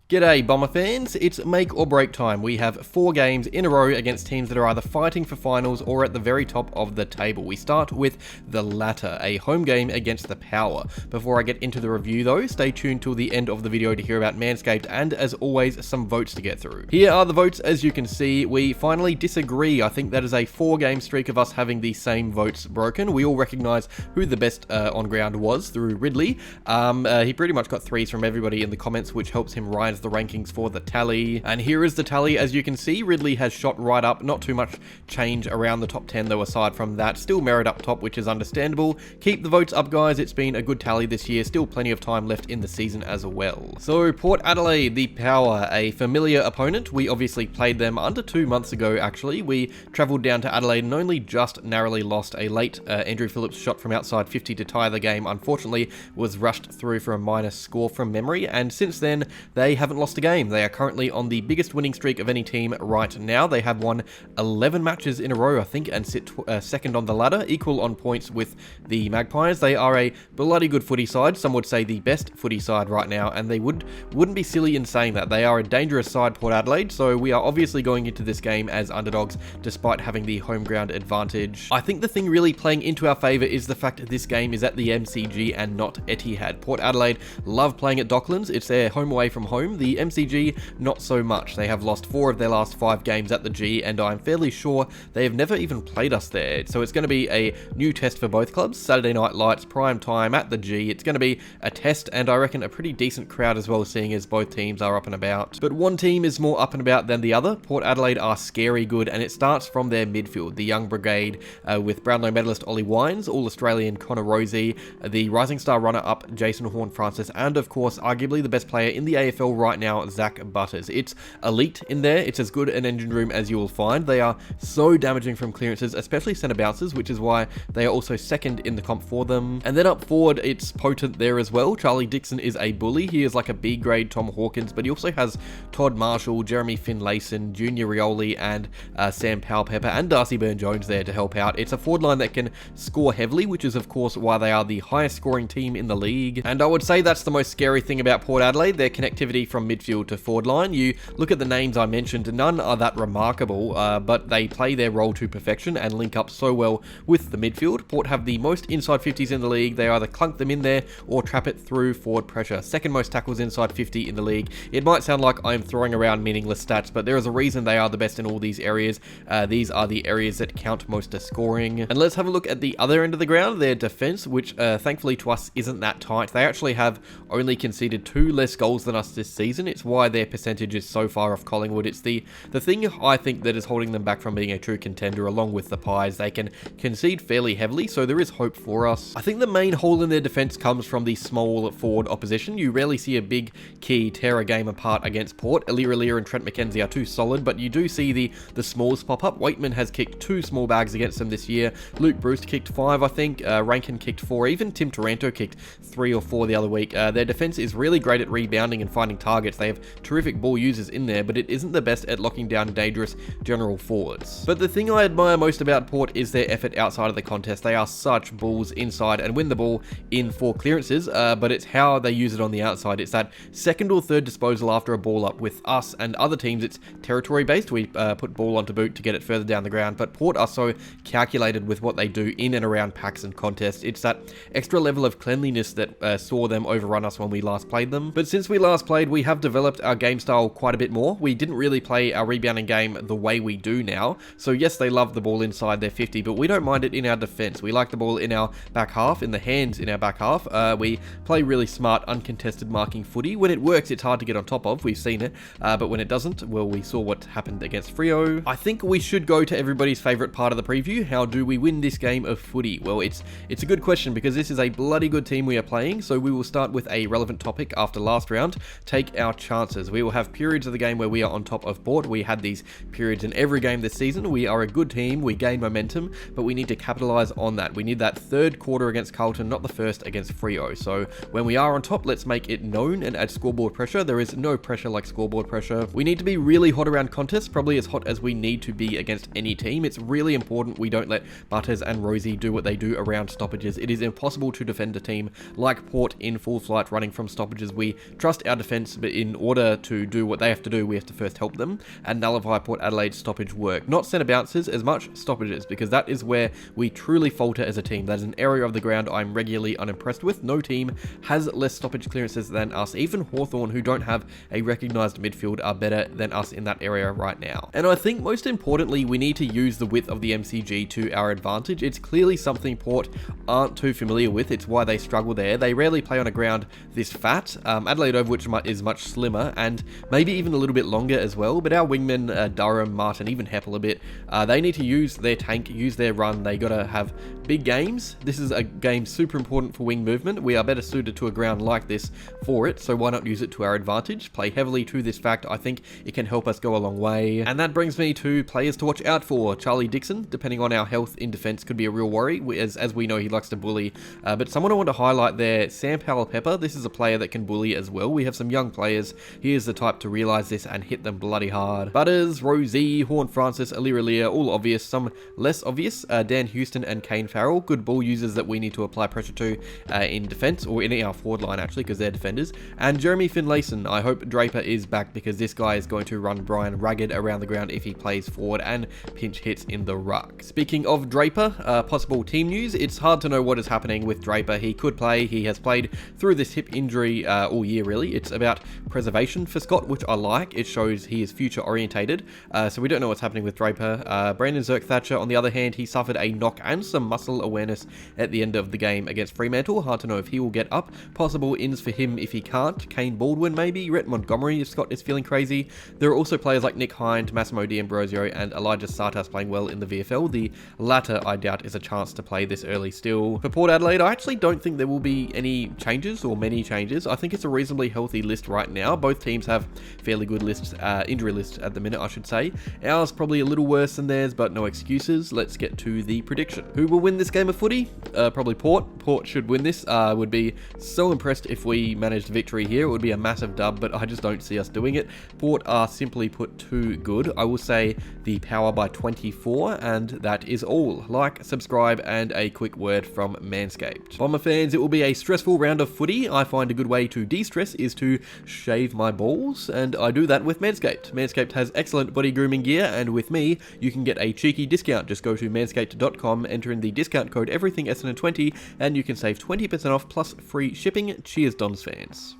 G'day Bomber fans, it's make or break time. We have 4 games in a row against teams that are either fighting for finals or at the very top of the table. We start with the latter, a home game against the Power. Before I get into the review though, stay tuned till the end of the video to hear about Manscaped and as always, some votes to get through. Here are the votes. As you can see, we finally disagree. I think that is a 4-game streak of us having the same votes broken. We all recognise who the best on ground was through Ridley. He pretty much got 3s from everybody in the comments, which helps him rise the rankings for the tally. And here is the tally. As you can see, Ridley has shot right up. Not too much change around the top 10 though aside from that. Still Merritt up top, which is understandable. Keep the votes up, guys. It's been a good tally this year. Still plenty of time left in the season as well. So Port Adelaide, the Power, a familiar opponent. We obviously played them under 2 months ago actually. We travelled down to Adelaide and only just narrowly lost. A late Andrew Phillips shot from outside 50 to tie the game, unfortunately was rushed through for a minus score from memory, and since then they haven't lost a game. They are currently on the biggest winning streak of any team right now. They have won 11 matches in a row, I think, and sit second on the ladder, equal on points with the Magpies. They are a bloody good footy side. Some would say the best footy side right now, and they wouldn't be silly in saying that. They are a dangerous side, Port Adelaide, so we are obviously going into this game as underdogs, despite having the home ground advantage. I think the thing really playing into our favour is the fact that this game is at the MCG and not Etihad. Port Adelaide love playing at Docklands. It's their home away from home. The MCG, not so much. They have lost 4 of their last 5 games at the G, and I'm fairly sure they have never even played us there. So it's going to be a new test for both clubs. Saturday Night Lights, prime time at the G. It's going to be a test, and I reckon a pretty decent crowd as well, seeing as both teams are up and about. But one team is more up and about than the other. Port Adelaide are scary good, and it starts from their midfield. The young brigade with Brownlow medalist Ollie Wines, All-Australian Connor Rosie, the Rising Star runner-up Jason Horne-Francis, and of course, arguably the best player in the AFL right now, Zach Butters. It's elite in there. It's as good an engine room as you will find. They are so damaging from clearances, especially centre bounces, which is why they are also second in the comp for them. And then up forward, it's potent there as well. Charlie Dixon is a bully. He is like a B-grade Tom Hawkins, but he also has Todd Marshall, Jeremy Finlayson, Junior Rioli, and Sam Powell-Pepper, and Darcy Byrne-Jones there to help out. It's a forward line that can score heavily, which is of course why they are the highest scoring team in the league. And I would say that's the most scary thing about Port Adelaide, their connectivity from midfield to forward line. You look at the names I mentioned, none are that remarkable, but they play their role to perfection and link up so well with the midfield. Port have the most inside 50s in the league. They either clunk them in there or trap it through forward pressure. Second most tackles inside 50 in the league. It might sound like I'm throwing around meaningless stats, but there is a reason they are the best in all these areas. These are the areas that count most to scoring. And let's have a look at the other end of the ground, their defense, which thankfully to us isn't that tight. They actually have only conceded 2 less goals than us this season. It's why their percentage is so far off Collingwood. It's the thing I think that is holding them back from being a true contender, along with the Pies. They can concede fairly heavily, so there is hope for us. I think the main hole in their defense comes from the small forward opposition. You rarely see a big key tear a game apart against Port. Aliir and Trent McKenzie are too solid, but you do see the smalls pop up. Waitman has kicked 2 small bags against them this year. Luke Bruce kicked 5, I think. Rankin kicked 4. Even Tim Taranto kicked 3 or 4 the other week. Their defense is really great at rebounding and finding targets. They have terrific ball users in there, but it isn't the best at locking down dangerous general forwards. But the thing I admire most about Port is their effort outside of the contest. They are such bulls inside and win the ball in 4 clearances, but it's how they use it on the outside. It's that second or third disposal after a ball up. With us and other teams, it's territory based. We put ball onto boot to get it further down the ground, but Port are so calculated with what they do in and around packs and contests. It's that extra level of cleanliness that saw them overrun us when we last played them. But since we last played, we have developed our game style quite a bit more. We didn't really play our rebounding game the way we do now. So yes, they love the ball inside their 50, but we don't mind it in our defense. We like the ball in our back half, in the hands in our back half. We play really smart, uncontested marking footy. When it works, it's hard to get on top of. We've seen it. But when it doesn't, well, we saw what happened against Freo. I think we should go to everybody's favourite part of the preview. How do we win this game of footy? Well, it's a good question because this is a bloody good team we are playing. So we will start with a relevant topic after last round. Take our chances. We will have periods of the game where we are on top of Port. We had these periods in every game this season. We are a good team. We gain momentum, but we need to capitalise on that. We need that third quarter against Carlton, not the first against Freo. So when we are on top, let's make it known and add scoreboard pressure. There is no pressure like scoreboard pressure. We need to be really hot around contests, probably as hot as we need to be against any team. It's really important we don't let Butters and Rosie do what they do around stoppages. It is impossible to defend a team like Port in full flight running from stoppages. We trust our defence but in order to do what they have to do, we have to first help them and nullify Port Adelaide's stoppage work. Not centre bounces as much, stoppages, because that is where we truly falter as a team. That is an area of the ground I'm regularly unimpressed with. No team has less stoppage clearances than us. Even Hawthorn, who don't have a recognised midfield, are better than us in that area right now. And I think most importantly, we need to use the width of the MCG to our advantage. It's clearly something Port aren't too familiar with. It's why they struggle there. They rarely play on a ground this fat. Adelaide Oval, which is much slimmer and maybe even a little bit longer as well, but our wingmen, Durham, Martin, even Heppel a bit, they need to use their tank, use their run. They gotta have big games. This is a game super important for wing movement. We are better suited to a ground like this for it, so why not use it to our advantage? Play heavily to this fact. I think it can help us go a long way. And that brings me to players to watch out for. Charlie Dixon, depending on our health in defense, could be a real worry, as we know he likes to bully. But someone I want to highlight there, Sam Powell-Pepper. This is a player that can bully as well. We have some young players. He is the type to realise this and hit them bloody hard. Butters, Rosie, Horn Francis, Alira, all obvious. Some less obvious, Dan Houston and Kane Farrell. Good ball users that we need to apply pressure to in defence, or in our forward line actually, because they're defenders. And Jeremy Finlayson. I hope Draper is back, because this guy is going to run Brian ragged around the ground if he plays forward and pinch hits in the ruck. Speaking of Draper, possible team news. It's hard to know what is happening with Draper. He could play. He has played through this hip injury all year really. It's about preservation for Scott, which I like. It shows he is future orientated. So we don't know what's happening with Draper. Brandon Zerk-Thatcher, on the other hand, he suffered a knock and some muscle awareness at the end of the game against Fremantle. Hard to know if he will get up. Possible ins for him if he can't. Kane Baldwin maybe. Rhett Montgomery if Scott is feeling crazy. There are also players like Nick Hind, Massimo D'Ambrosio and Elijah Sartas playing well in the VFL. The latter, I doubt, is a chance to play this early still. For Port Adelaide, I actually don't think there will be any changes or many changes. I think it's a reasonably healthy list right now. Both teams have fairly good lists, injury lists at the minute, I should say. Ours probably a little worse than theirs, but no excuses. Let's get to the prediction. Who will win this game of footy? Probably Port. Port should win this. Would be so impressed if we managed victory here. It would be a massive dub, but I just don't see us doing it. Port are simply put too good. I will say the Power by 24, and that is all. Like, subscribe, and a quick word from Manscaped. Bomber fans, it will be a stressful round of footy. I find a good way to de-stress is to shave my balls, and I do that with Manscaped. Manscaped has excellent body grooming gear, and with me, you can get a cheeky discount. Just go to manscaped.com, enter in the discount code EVERYTHINGEssendon20, and you can save 20% off plus free shipping. Cheers, Dons fans.